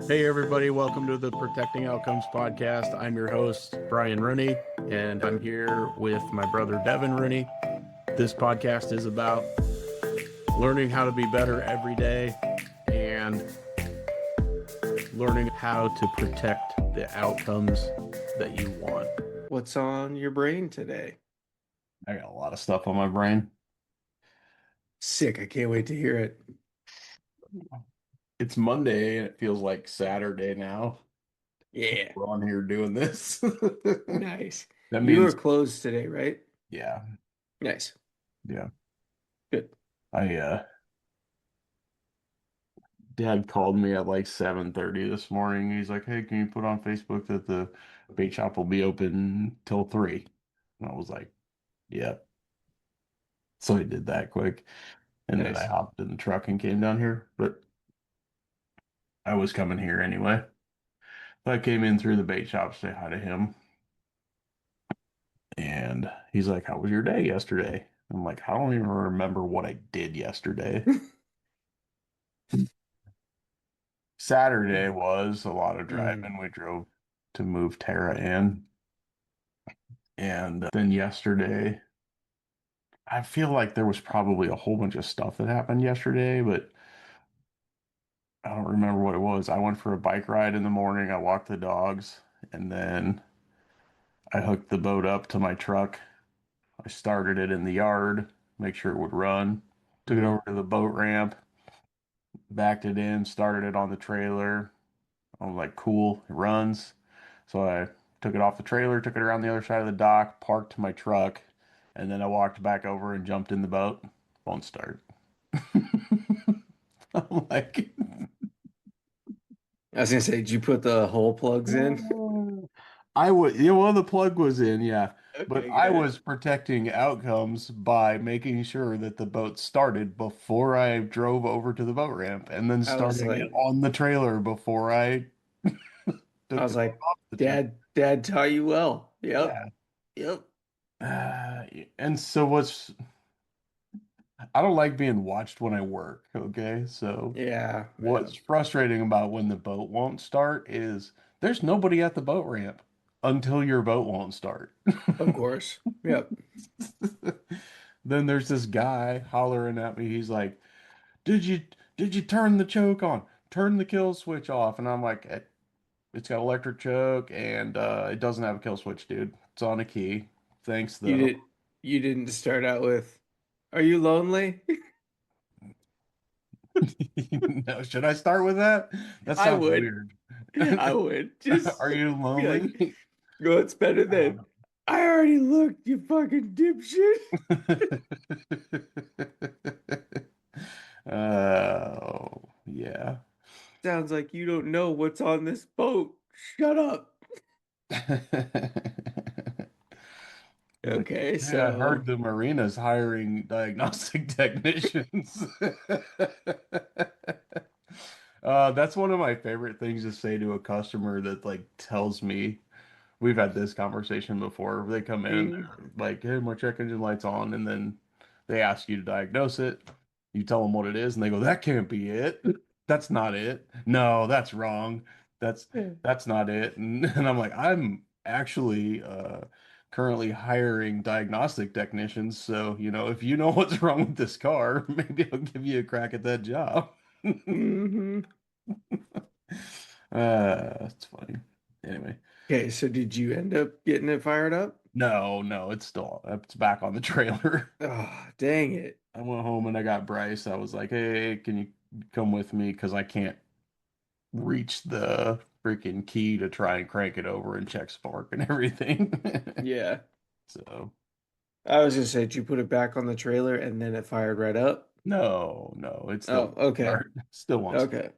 Hey, everybody, welcome to the Protecting Outcomes podcast. I'm your host, Brian Rooney, and I'm here with my brother, Devon Rooney. This podcast is about learning how to be better every day and learning how to protect the outcomes that you want. What's on your brain today? I got a lot of stuff on my brain. Sick. I can't wait to hear it. It's Monday and it feels like Saturday now. Yeah, We're on here doing this. nice. That You are means, closed today, right? yeah, Nice. yeah. Good. I Dad called me at like 7:30 this morning. He's like, "Hey, can you put on Facebook that the bait shop will be open till 3?" And I was like, "Yeah." So I did that quick, and then I Nice. hopped in the truck and came down here. But I was coming here anyway. So I came in through the bait shop, say hi to him. And he's like, "How was your day yesterday?" I'm like, "I don't even remember what I did yesterday." Saturday was a lot of Mm. driving. We drove to move Tara in. And then yesterday, I feel like there was probably a whole bunch of stuff that happened yesterday, but I don't remember what it was. I went for a bike ride in the morning. I walked the dogs, and then I hooked the boat up to my truck. I started it in the yard, make sure it would run. Took it over Mm. to the boat ramp, backed it in, started it on the trailer. I was like, cool, it runs. So I took it off the trailer, took it around the other side of the dock, parked my truck, and then I walked back over and jumped in the boat. Won't start. I'm like, I was gonna say, did you put the hole plugs in? I would, well, the plug was in, yeah, but Okay, I good. was protecting outcomes by making sure that the boat started before I drove over to the boat ramp and then I was starting it like, on the trailer before I I took the was boat like, off the trailer. Dad taught you well. Yep, Yeah. yep. Uh, and so I don't like being watched when I work, okay? So Yeah, yeah. what's frustrating about when the boat won't start is there's nobody at the boat ramp until your boat won't start. Of course. Yep. Then there's this guy hollering at me. He's like, "Did you did you turn the choke on? Turn the kill switch off." And I'm like, It's got electric choke and it doesn't have a kill switch, dude. It's on a key. Thanks You though." did. You didn't start out with, "Are you lonely?" No, should I start with that? That I sounds would. weird. I would Are just you be like, lonely? "No, it's better than." I already looked, you fucking dipshit. Oh, yeah. Sounds like you don't know what's on this boat. Shut up. Like, Okay, yeah, I heard so the marina's hiring diagnostic technicians. That's one of my favorite things to say to a customer that like tells me we've had this conversation before. They come in and mm, they're like, "Hey, my check engine light's on," and then they ask you to diagnose it. You tell them what it is, and they go, "That can't be it. That's not it. No, that's wrong. That's that's not it." And I'm like, "I'm actually currently hiring diagnostic technicians, so if you know what's wrong with this car, maybe I'll give you a crack at that job." hmm. It's funny. Anyway. Okay, so did you end up getting it fired up? No, no, it's back on the trailer. Oh, dang it. I went home and I got Bryce. I was like, "Hey, can you come with me? Because I can't reach the freaking key to try and crank it over and check spark and everything." Yeah. So, I was gonna say, did you put it back on the trailer and then it fired right up? no, no, it still Oh, won't okay. start. Still won't start. Okay.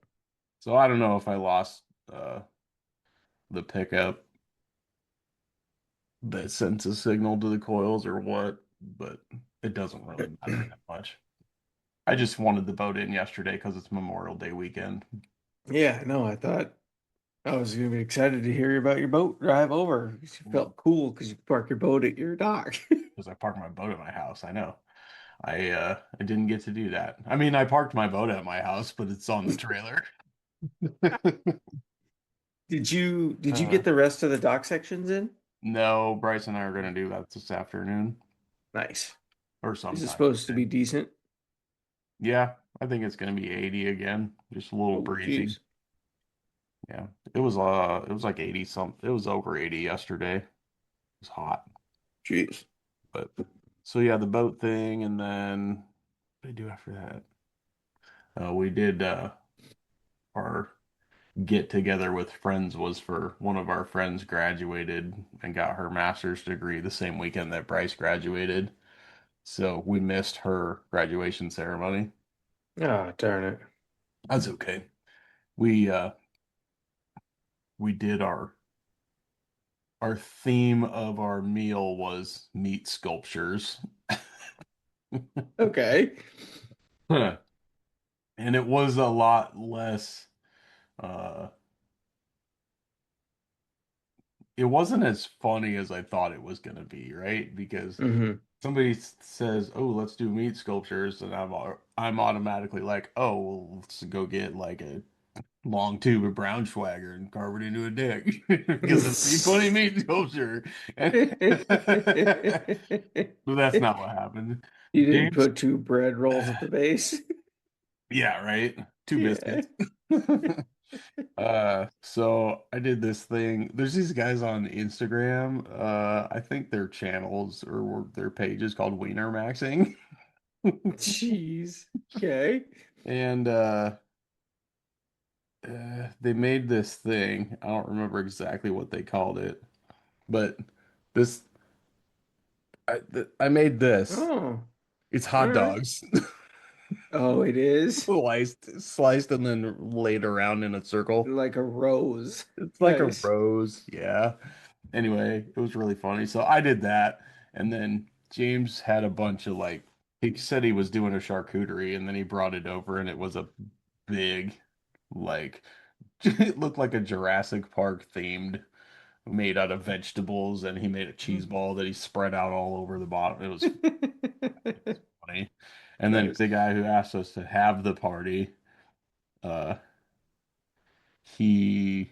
So I don't know if I lost the pickup that sends a signal to the coils or what, but it doesn't really matter that much. I just wanted the boat in yesterday because it's Memorial Day weekend. Yeah, no, I thought I was gonna be excited to hear about your boat drive over. You felt cool because you could park your boat at your dock. Because I parked my boat at my house. I know. I didn't get to do that. I mean, I parked my boat at my house, but it's on the trailer. Did you Uh, get the rest of the dock sections in? no, Bryce and I are going to do that this afternoon Nice. or Is it sometime supposed to today. be decent? Yeah, I think it's going to be 80 again, just a little Oh, breezy. geez. Yeah, it was like 80 something. It was over 80 yesterday. It was hot. Jeez. But so yeah, the boat thing, and then what did I do after that? We did our get together with friends was for one of our friends graduated and got her master's degree the same weekend that Bryce graduated. So we missed her graduation ceremony. Ah, darn it. That's okay. We uh we did our theme of our meal was meat sculptures. Okay. And it was a lot less uh it wasn't as funny as I thought it was going to be, right? Because Hmm. somebody says, "Oh, let's do meat sculptures," and I'm automatically like, "Oh, well, let's go get like a long tube of Braunschweiger and carve it into a dick because it's a funny meat sculpture." But that's not what happened. You didn't James, put two bread rolls at the base? yeah, right. Two Yeah. biscuits. So I did this thing. There's these guys on Instagram. I think their channels or their pages called Wiener Maxing. Jeez. Okay. And they made this thing. I don't remember exactly what they called it, but this I made this. Oh, It's all hot right. dogs Oh, it is sliced and then laid around in a circle. like a rose. It's like a Nice. rose, yeah. Anyway, it was really funny. So I did that, and then James had a bunch of like he said he was doing a charcuterie, and then he brought it over, and it was a big, like it looked like a Jurassic Park themed, made out of vegetables, and he made a cheese ball that he spread out all over the bottom. It was funny. And then Nice. the guy who asked us to have the party, uh, he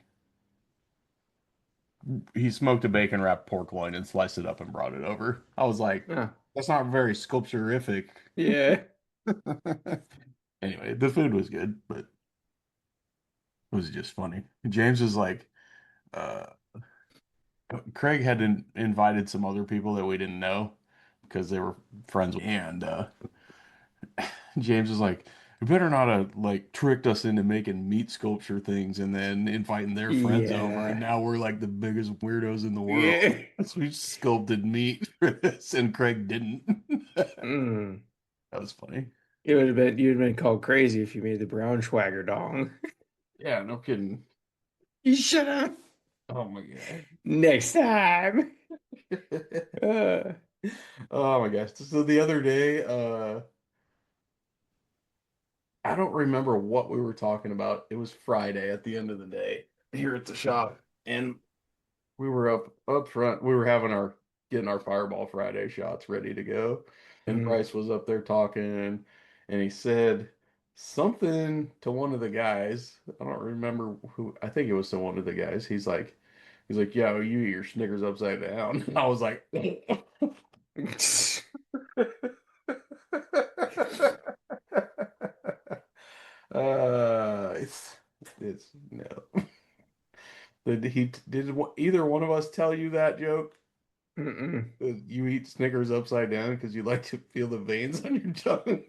he smoked a bacon wrapped pork loin and sliced it up and brought it over. I was like, Ah, that's not very sculpturific. yeah. Anyway, the food was good, but it was just funny. James was like, uh, Craig had invited some other people that we didn't know because they were friends, and James was like, "You better not have like tricked us into making meat sculpture things and then inviting their friends over, and Yeah. now we're like the biggest weirdos in the world." Yeah. So we sculpted meat for this, and Craig didn't. Mm. That was funny. You'd have been called crazy if you made the Braunschweiger dong. Yeah, no kidding. You should have. Oh my God. Next time. Uh, Oh my gosh. So the other day, I don't remember what we were talking about. It was Friday at the end of the day here at the shop, and we were up front. We were having our getting our Fireball Friday shots ready to go, and mm, Bryce was up there talking, and he said something to one of the guys. I don't remember who. I think it was to one of the guys. He's like, "Yeah, well, you eat your Snickers upside down." And I was like, it's no. Did either one of us tell you that joke? mm-mm. You eat Snickers upside down because you like to feel the veins on your tongue.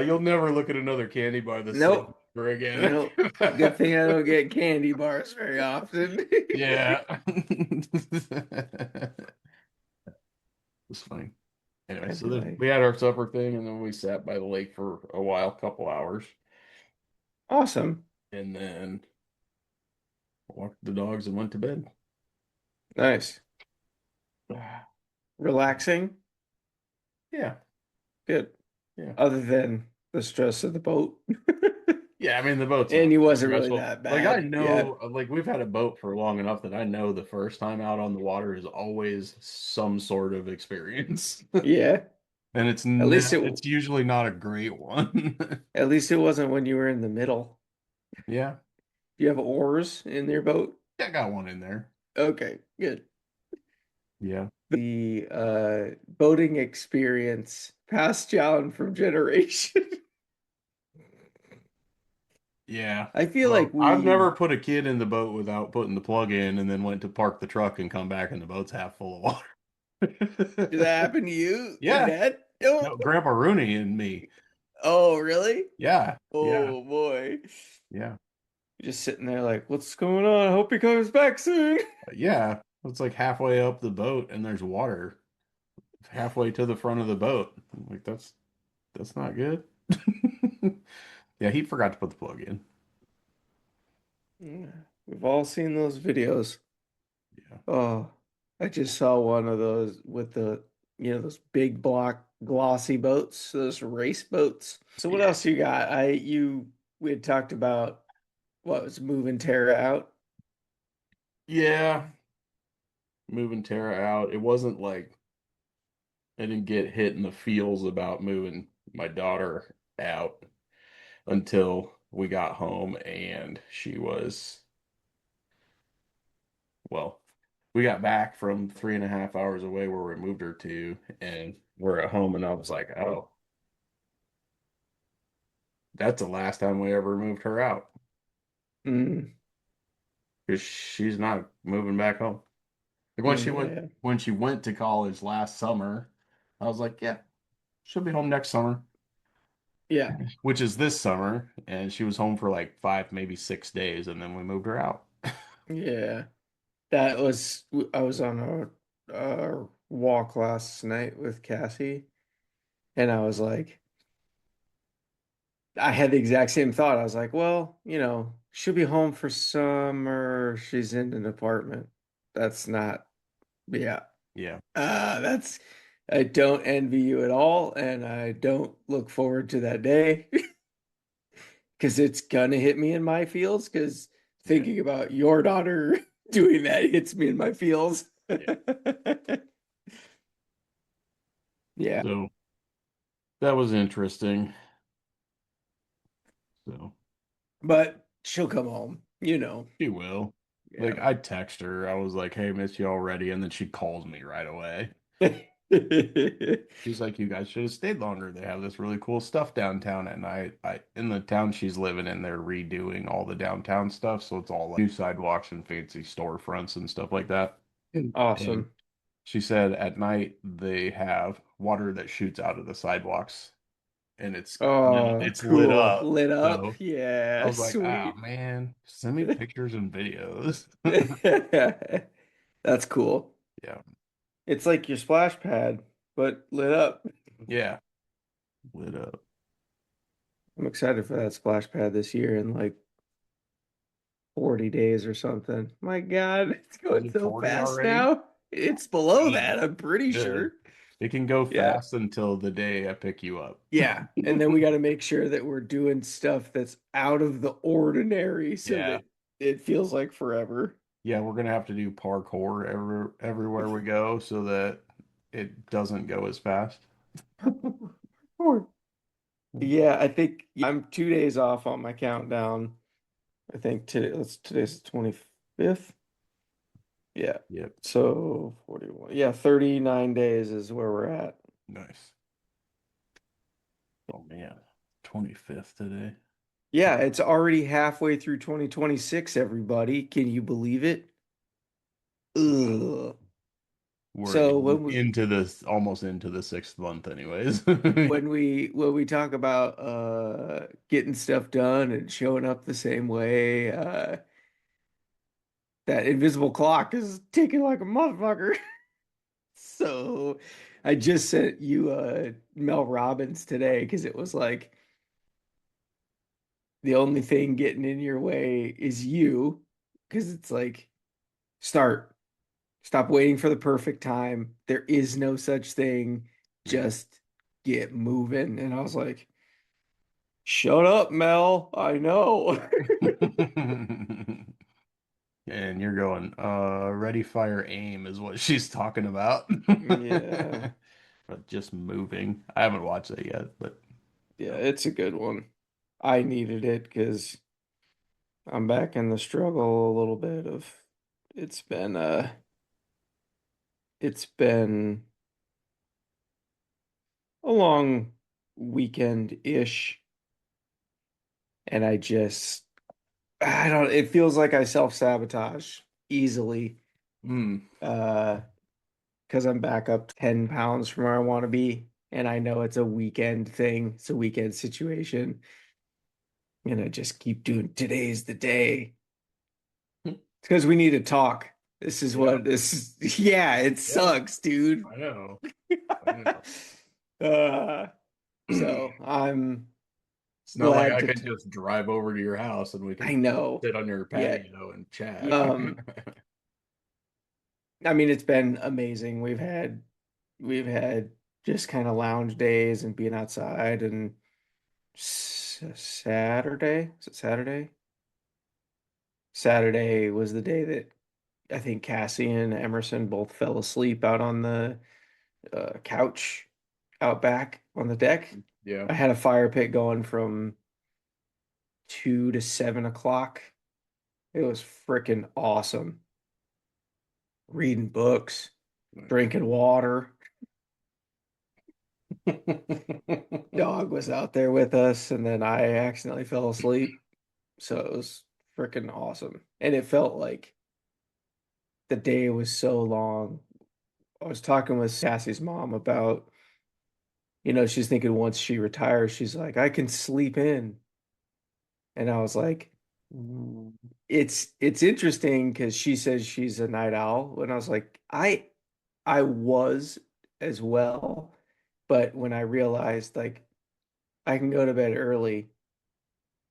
You'll never look at another candy bar the same Nope. ever again. Nope. Good thing I don't get candy bars very often. Yeah. It's funny. Anyway, I'd so be then like, we had our supper thing, and then we sat by the lake for a while, couple hours, awesome. and then walked the dogs and went to bed. Nice. Relaxing. Yeah, Good. yeah. Other than the stress of the boat. Yeah, I mean the boat's And not he that wasn't really stressful. that Like I bad know, yet. like we've had a boat for long enough that I know the first time out on the water is always some sort of experience. Yeah. And At least it's usually not a great one. at least it wasn't when you were in the middle. Yeah, Do you have oars in your boat? I got one in there. Okay, good. Yeah. The boating experience passed down from generation. Yeah. I feel Well, like I've never we put a kid in the boat without putting the plug in and then went to park the truck and come back and the boat's half full of did water. that happen to you and Yeah. Dad? Oh, No, Grandpa Rooney and me. oh, really? Yeah. Yeah. Oh boy. Yeah. Just sitting there like, what's going on? I hope he comes back soon. Yeah. It's like halfway up the boat and there's water halfway to the front of the boat. I'm like, that's not good. Yeah, he forgot to put the plug in. Yeah, we've all seen those videos. Yeah. Oh, I just saw one of those with those big block glossy boats, those race boats. So what Yeah. else you got? We had talked about what was moving Tara out. Yeah. Moving Tara out. It wasn't like I didn't get hit in the feels about moving my daughter out until we got home and she was, well, we got back from 3.5 hours away where we moved her to, and we're at home, and I was like, oh, that's the last time we ever moved her out Mm, because she's not moving back home. Like yeah. when she went to college last summer, I was like, yeah, she'll be home next summer, Yeah. which is this summer, and she was home for like 5, maybe 6 days, and then we moved her out. Yeah. That was I was on a walk last night with Cassie and I was like I had the exact same thought. I was like, well, she'll be home for summer. She's in an apartment. That's not, yeah. Yeah, That's, I don't envy you at all. And I don't look forward to that day because it's gonna hit me in my feels. Because yeah, thinking about your daughter doing that hits me in my feels. yeah. Yeah. So that was interesting. So But she'll come home. she will. Like Yeah. I text her, I was like, "Hey, miss you already," and then she calls me right away. She's like, "You guys should have stayed longer. They have this really cool stuff downtown at night." I in the town she's living in, they're redoing all the downtown stuff, so it's all like new sidewalks and fancy storefronts and stuff like that. And Awesome. she said at night they have water that shoots out of the sidewalks, and Oh, it's lit cool. up. Lit up. So I Yeah, was like, "Ah, sweet. man, send me pictures and videos." That's cool. Yeah, It's like your splash pad, but lit up. yeah, lit up. I'm excited for that splash pad this year in like 40 days or something. My God, it's Is going it so 40 fast already? now. It's below Dang. that, I'm pretty Good. sure. It can go Yeah. fast until the day I pick you up. Yeah. And then we got to make sure that we're doing stuff that's out of the ordinary so Yeah. that it feels like forever. Yeah, we're gonna have to do parkour everywhere we go so that it doesn't go as fast. Yeah, I think I'm 2 days off on my countdown. I think today's the 25th. Yeah. Yep. So 41. Yeah, 39 days is where we're at. Nice. Oh man. 25th today. Yeah, it's already halfway through 2026, everybody. Can you believe it? Ugh. We're So when we into this almost into the 6th month anyways. when we talk about getting stuff done and showing up the same way, that invisible clock is ticking like a motherfucker. So I just sent you Mel Robbins today because it was like the only thing getting in your way is you. Because it's like start, stop waiting for the perfect time. There is no such thing. Yeah. Just get moving. And I was like, shut up, Mel. I know. And you're going, ready, fire, aim is what she's talking about. Yeah. but just moving. I haven't watched that yet, but Yeah, yeah. it's a good one. I needed it because I'm back in the struggle a little bit of it's been it's been a long weekend-ish, and I don't, it feels like I self-sabotage easily. Mm. Uh because I'm back up 10 pounds from where I want to be. And I know it's a weekend thing, it's a weekend situation. And I just keep doing today's the day. It's because we need to talk. This is Yeah, what this is. Yeah, it yeah, sucks, dude. I know. I know. uh, so I'm It's not like glad I to can just drive over to your house and we I can know. sit on your Yeah. patio and chat. Um, I mean, it's been amazing. We've had just kind of lounge days and being outside and Saturday. Is it Saturday? Saturday was the day that I think Cassie and Emerson both fell asleep out on the couch out back on the deck. Yeah. I had a fire pit going from 2 to 7 o'clock. It was freaking awesome. Reading books, drinking water. Dog was out there with us, and then I accidentally fell asleep. So it was freaking awesome. And it felt like the day was so long. I was talking with Cassie's mom about, she's thinking once she retires, she's like, I can sleep in. And I was like, it's interesting because she says she's a night owl. And I was like, I was as well. But when I realized like I can go to bed early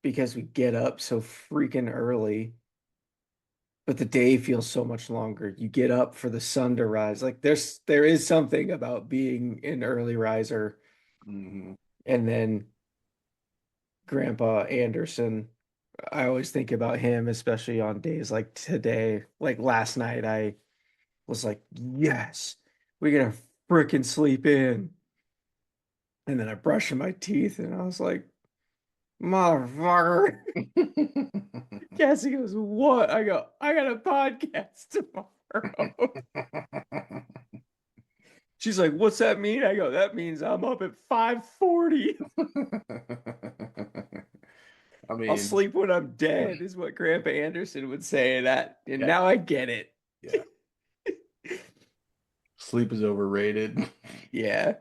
because we get up so freaking early, but the day feels so much longer. You get up for the sun to rise. Like there is something about being an early riser. Mhm. And then Grandpa Anderson, I always think about him, especially on days like today. Like last night, I was like, yes, we're gonna freaking sleep in. And then I brushed my teeth and I was like, motherfucker. Cassie goes, what? I go, I got a podcast tomorrow. She's like, what's that mean? I go, that means I'm up at 5:40. I I'll mean, sleep when I'm dead, is what Grandpa Anderson would say. And yeah, now I get it. yeah. Sleep is overrated. Yeah.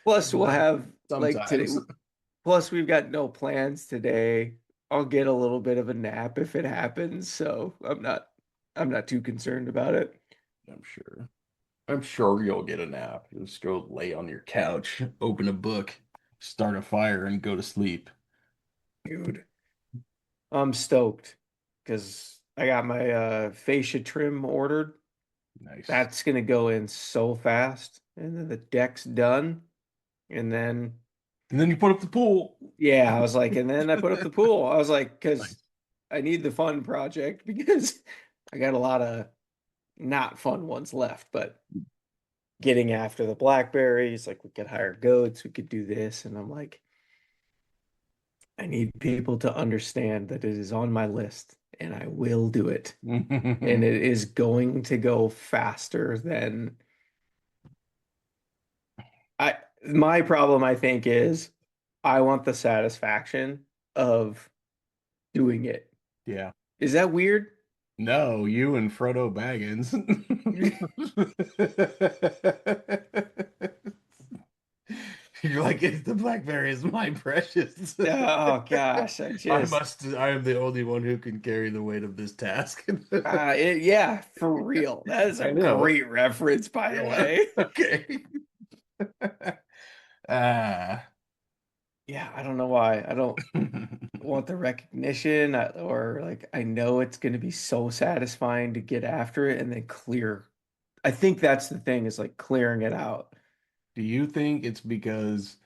Plus, we'll have like today. Sometimes. Plus, we've got no plans today. I'll get a little bit of a nap if it happens, so I'm not too concerned about it. I'm sure. I'm sure you'll get a nap. You'll just go lay on your couch, open a book, start a fire, and go to sleep. Dude, I'm stoked because I got my fascia trim ordered. Nice. That's gonna go in so fast, and then the deck's done, and then And then you put up the pool. yeah, I was like, and then I put up the pool. I was like, because Nice. I need the fun project because I got a lot of not fun ones left, but getting after the blackberries, like we could hire goats, we could do this, and I'm like, I need people to understand that it is on my list and I will do it. And it is going to go faster than my problem, I think, is I want the satisfaction of doing it. Yeah. Is that weird? No, you and Frodo Baggins. You're like, it's the blackberry is my precious. Oh gosh, I am the only one who can carry the weight of this task. yeah, for real. That is a I know. great reference, by the Yeah. way. Okay. Ah. Yeah, I don't know why. I don't want the recognition or like I know it's going to be so satisfying to get after it and then clear. I think that's the thing is like clearing it out. Do you think it's because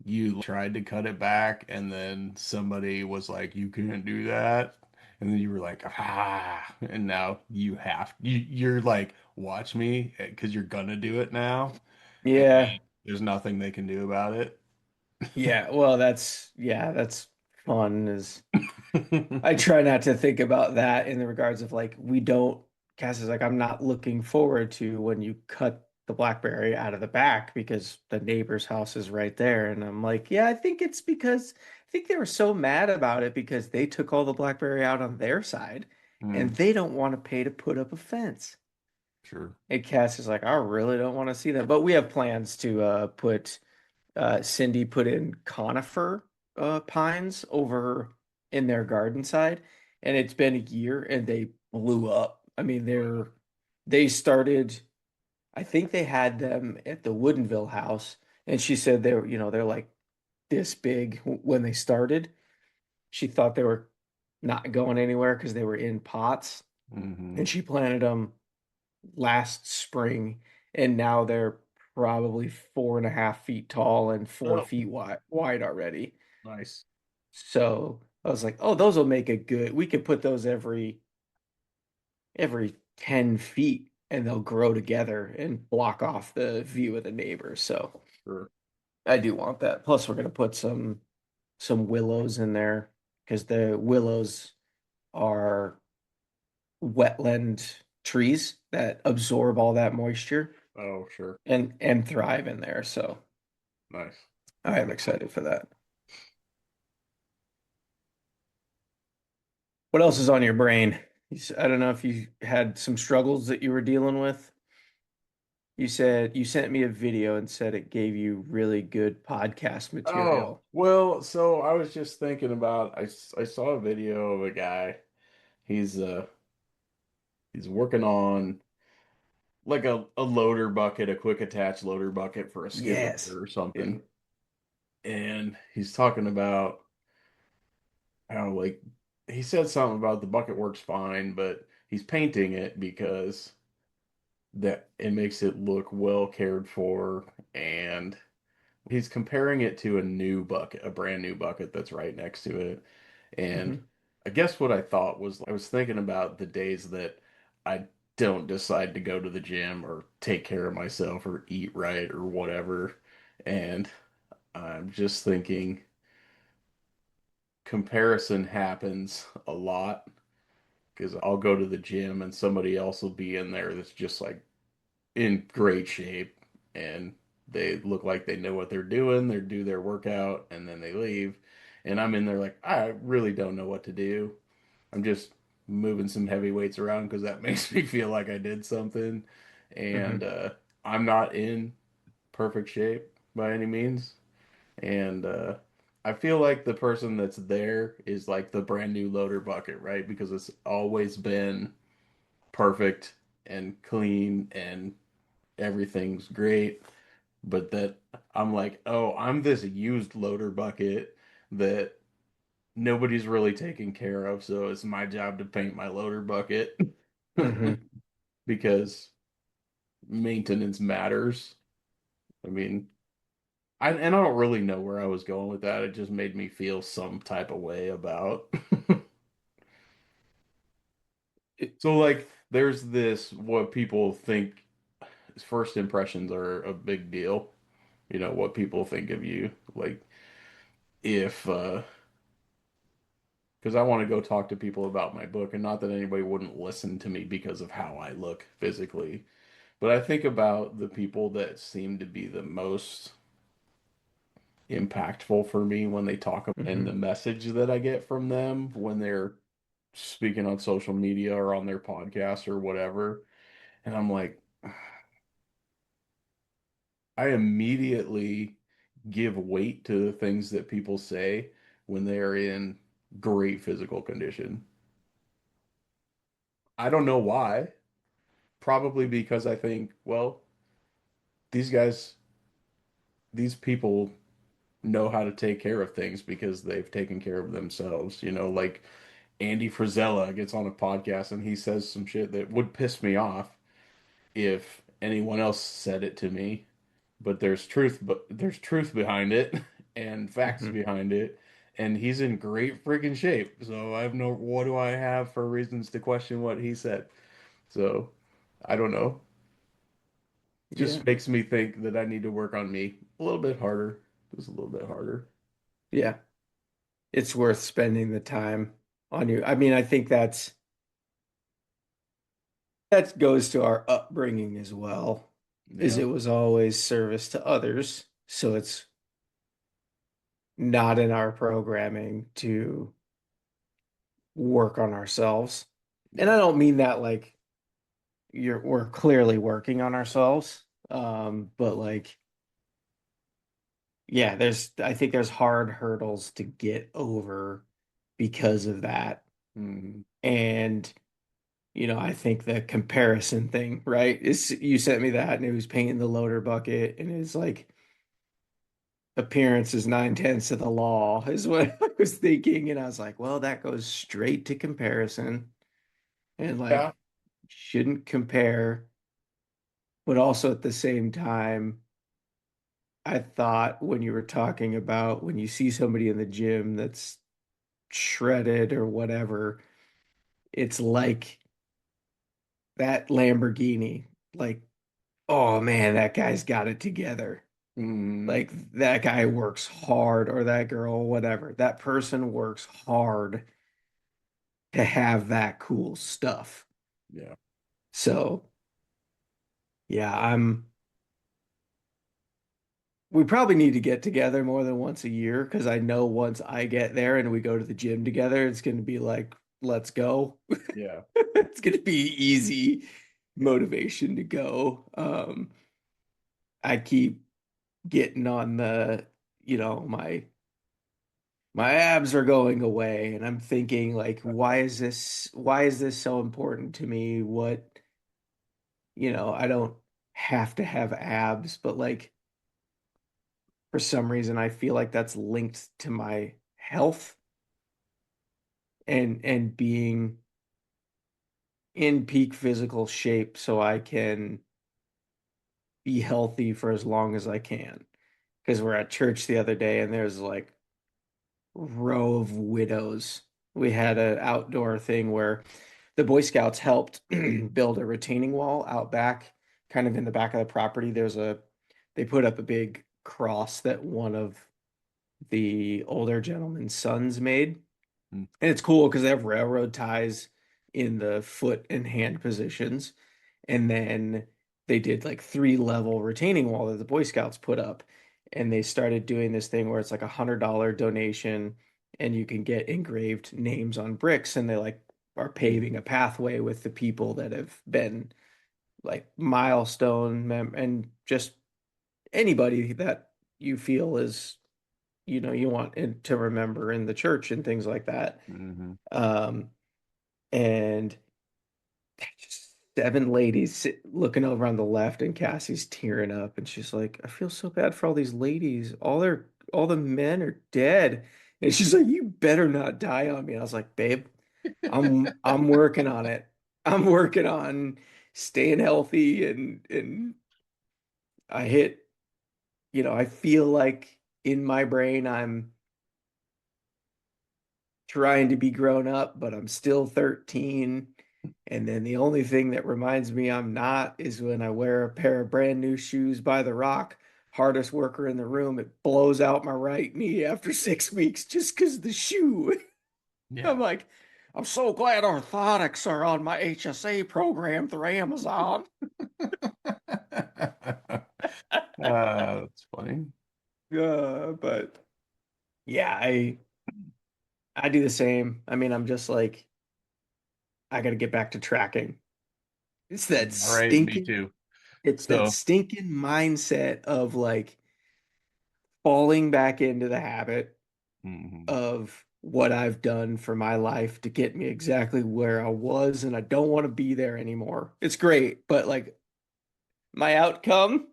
you tried to cut it back and then somebody was like, you can't do that? And then you were like, ah, and now you're like, watch me because you're gonna do it now. Yeah. There's nothing they can do about it. Yeah. Well, that's fun is I try not to think about that in the regards of like we don't Cass is like I'm not looking forward to when you cut the blackberry out of the back because the neighbor's house is right there. And I'm like, yeah, I think it's because I think they were so mad about it because they took all the blackberry out on their side and Mm, they don't want to pay to put up a fence. sure. And Cass is like, I really don't want to see that. But we have plans to put Cindy put in conifer pines over in their garden side, and it's been a year and they blew up. I mean, they started, I think they had them at the Woodinville house, and she said they were, they're like this big when they started. She thought they were not going anywhere because they were in pots, Hmm. and she planted them last spring, and now they're probably 4.5 feet tall and four Oh, feet wide already. nice. So I was like, oh, those will make a good. We could put those every 10 feet and they'll grow together and block off the view of the neighbors. So Sure. I do want that. Plus, we're gonna put some willows in there because the willows are wetland trees that absorb all that moisture Oh, sure. and thrive in there. So Nice. I am excited for that. What else is on your brain? I don't know if you had some struggles that you were dealing with. You said you sent me a video and said it gave you really good podcast Oh, material. well, so I was just thinking about I saw a video of a guy. He's he's working on like a loader bucket, a quick attach loader bucket for a skid Yes. loader or Yeah. something. And he's talking about how like he said something about the bucket works fine, but he's painting it because that it makes it look well cared for, and he's comparing it to a new bucket, a brand new bucket that's right next to it. And Hmm. I guess what I thought was I was thinking about the days that I don't decide to go to the gym or take care of myself or eat right or whatever. And I'm just thinking comparison happens a lot because I'll go to the gym and somebody else will be in there that's just like in great shape, and they look like they know what they're doing. They do their workout and then they leave. And I'm in there like, I really don't know what to do. I'm just moving some heavy weights around because that makes me feel like I did something. And Hmm. I'm not in perfect shape by any means. And I feel like the person that's there is like the brand new loader bucket, right? Because it's always been perfect and clean and everything's great. But that I'm like, oh, I'm this used loader bucket that nobody's really taking care of, so it's my job to paint my loader bucket Hmm. because maintenance matters. I mean, and I don't really know where I was going with that. It just made me feel some type of way about. So like there's this what people think first impressions are a big deal. You know, what people think of you. Like if because I want to go talk to people about my book, and not that anybody wouldn't listen to me because of how I look physically. But I think about the people that seem to be the most impactful for me when they talk and the Hmm. message that I get from them when they're speaking on social media or on their podcast or whatever. And I'm like, I immediately give weight to the things that people say when they're in great physical condition. I don't know why. Probably because I think, well, these guys, these people know how to take care of things because they've taken care of themselves. You know, like Andy Frisella gets on a podcast and he says some shit that would piss me off if anyone else said it to me. But there's truth behind it and facts Hmm. behind it. And he's in great freaking shape. So I have no, what do I have for reasons to question what he said? So I don't know. Yeah. just makes me think that I need to work on me a little bit harder. Just a little bit harder. Yeah. It's worth spending the time on you. I mean, I think that goes to our upbringing as well, is Yeah. it was always service to others. So it's not in our programming to work on ourselves. And Yeah. I don't mean that like we're clearly working on ourselves. But like, yeah, I think there's hard hurdles to get over because of that. Mhm. And I think the comparison thing, right? Is you sent me that and it was painting the loader bucket and it's like appearance is 9/10 of the law is what I was thinking. And I was like, well, that goes straight to comparison and Yeah. like shouldn't compare, but also at the same time, I thought when you were talking about when you see somebody in the gym that's shredded or whatever, it's like that Lamborghini, like, oh man, that guy's got it together. Mhm. Like that guy works hard or that girl, whatever. That person works hard to have that cool stuff. Yeah. So, yeah, we probably need to get together more than once a year because I know once I get there and we go to the gym together, it's going to be like, let's go. Yeah. It's going to be easy motivation to go. I keep getting on my abs are going away and I'm thinking like why is this so important to me? I don't have to have abs, but like for some reason I feel like that's linked to my health and being in peak physical shape so I can be healthy for as long as I can. Because we're at church the other day and there's like row of widows. We had an outdoor thing where the Boy Scouts helped build a retaining wall out back, kind of in the back of the property. They put up a big cross that one of the older gentleman's sons made. Mm. And it's cool because they have railroad ties in the foot and hand positions. And then they did like three-level retaining wall that the Boy Scouts put up. And they started doing this thing where it's like $100 donation and you can get engraved names on bricks. And they like are paving a pathway with the people that have been like milestone and just anybody that you feel is, you want to remember in the church and things like that. Mhm. Um, and just seven ladies looking over on the left, and Cassie's tearing up, and she's like, "I feel so bad for all these ladies. All the men are dead." And she's like, "You better not die on me." And I was like, "Babe, I'm working on it. I'm working on staying healthy and I hit, I feel like in my brain I'm trying to be grown up, but I'm still 13. And then the only thing that reminds me I'm not is when I wear a pair of brand new shoes by the Rock, hardest worker in the room. It blows out my right knee after 6 weeks just because the shoe. Yeah. I'm like, I'm so glad orthotics are on my HSA program through Amazon. That's funny. But yeah, I do the same. I mean, I'm just like, I got to get back to tracking. It's that All right, me stinking too. It's that So, stinking mindset of like falling back into the habit mhm. of what I've done for my life to get me exactly where I was, and I don't want to be there anymore. It's great, but like my outcome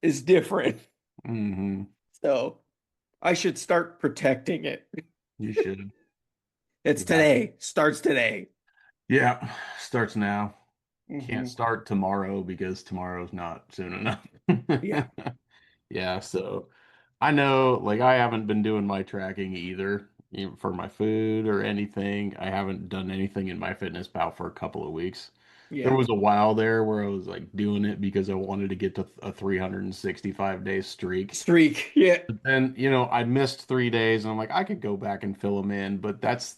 is different. Mhm. So I should start protecting it. You should. It's Yeah. today, starts today. Yeah. Starts now. Can't Hmm. start tomorrow because tomorrow's not soon enough. Yeah. Yeah, so I know like I haven't been doing my tracking either, even for my food or anything. I haven't done anything in my fitness pal for a couple of weeks. there Yeah. was a while there where I was like doing it because I wanted to get to a 365-day streak. Streak. Yeah. And I missed 3 days, and I'm like, I could go back and fill them in, but that's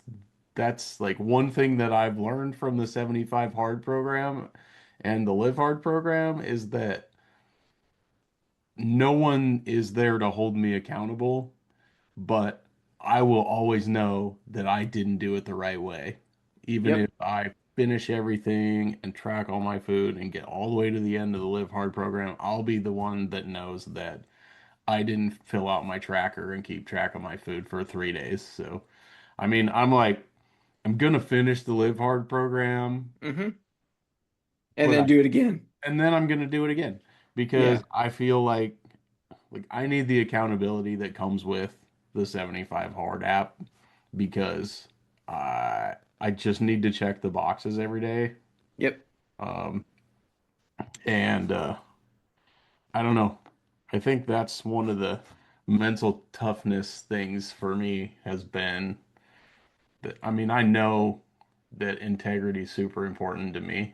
like one thing that I've learned from the 75 hard program and the live hard program is that no one is there to hold me accountable, but I will always know that I didn't do it the right way. Even if Yep. I finish everything and track all my food and get all the way to the end of the live hard program, I'll be the one that knows that I didn't fill out my tracker and keep track of my food for 3 days. So, I mean, I'm like, I'm gonna finish the Live Hard program, Mm-hmm. And but then do it again. and then I'm gonna do it again because Yeah. I feel like I need the accountability that comes with the 75 Hard app because I just need to check the boxes every day. Yep. Um, and I don't know. I think that's one of the mental toughness things for me has been that I mean, I know that integrity is super important to me.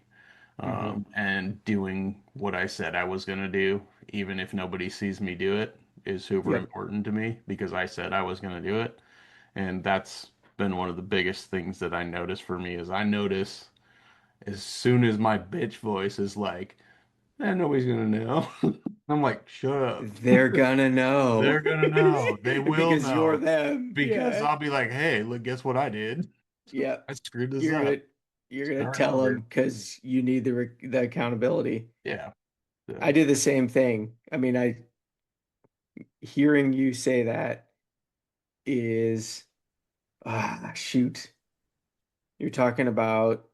Mm-hmm. And doing what I said I was going to do, even if nobody sees me do it, is super Yep. important to me because I said I was going to do it. And that's been one of the biggest things that I notice for me is I notice as soon as my bitch voice is like, nobody's going to know. I'm like, shut up. They're gonna know They're going to know. They will because you're know them. because Yeah. I'll be like, hey, look, guess what I did? Yep. I screwed this You're up. gonna you're gonna Starting tell them over. because you need the accountability. Yeah. I So, did the same thing. I mean, I hearing you say that is shoot. You're talking about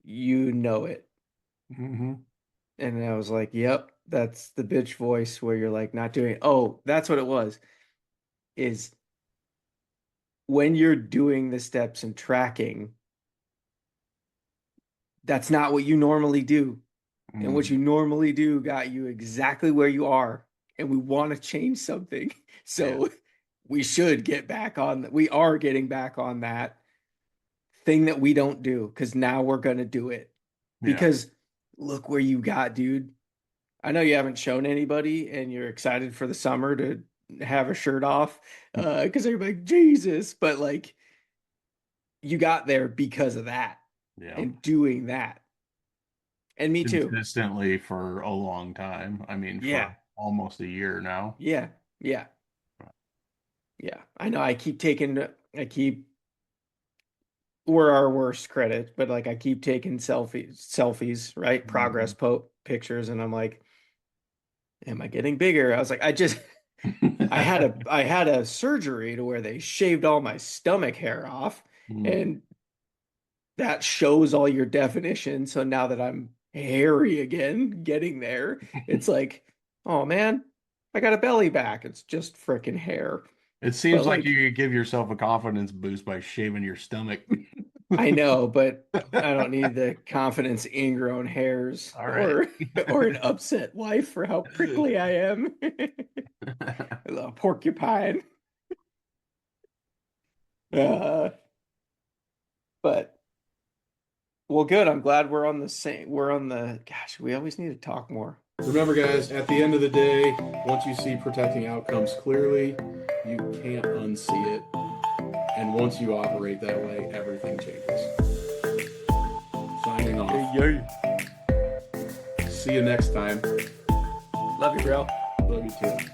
you know it. mhm. And I was like, yep, that's the bitch voice where you're like not doing it. Oh, that's what it was. Is when you're doing the steps and tracking, that's not what you normally do. And what Mhm. you normally do got you exactly where you are. And we want to change something. Yeah. So we should get back on, we are getting back on that thing that we don't do because now we're going to do it. Yeah. Because look where you got, dude. I know you haven't shown anybody and you're excited for the summer to have a shirt off because they're like, Jesus. But like, you got there because of that Yeah. and doing that. And me too. Consistently for a long time. I mean, Yeah. for almost a year now. Yeah. Yeah. Yeah. I know I keep, we're our worst credit, but like I keep taking selfies, right? Progress Mhm. pictures. And I'm like, am I getting bigger? I was like, I had a surgery to where they shaved all my stomach hair off. Mm. And that shows all your definition. So now that I'm hairy again, getting there, it's like, oh man, I got a belly back. It's just freaking hair. It But seems like you like, could give yourself a confidence boost by shaving your stomach. I know, but I don't need the confidence ingrown hairs All right. or an upset wife for how prickly I am. A little porcupine. Uh, but well, good. I'm glad we're on the same. We're on the. Gosh, we always need to talk more. Remember, guys, at the end of the day, once you see protecting outcomes clearly, you can't unsee it. And once you operate that way, everything changes. Signing off. Yay. See you next time. Love you, bro. Love you too.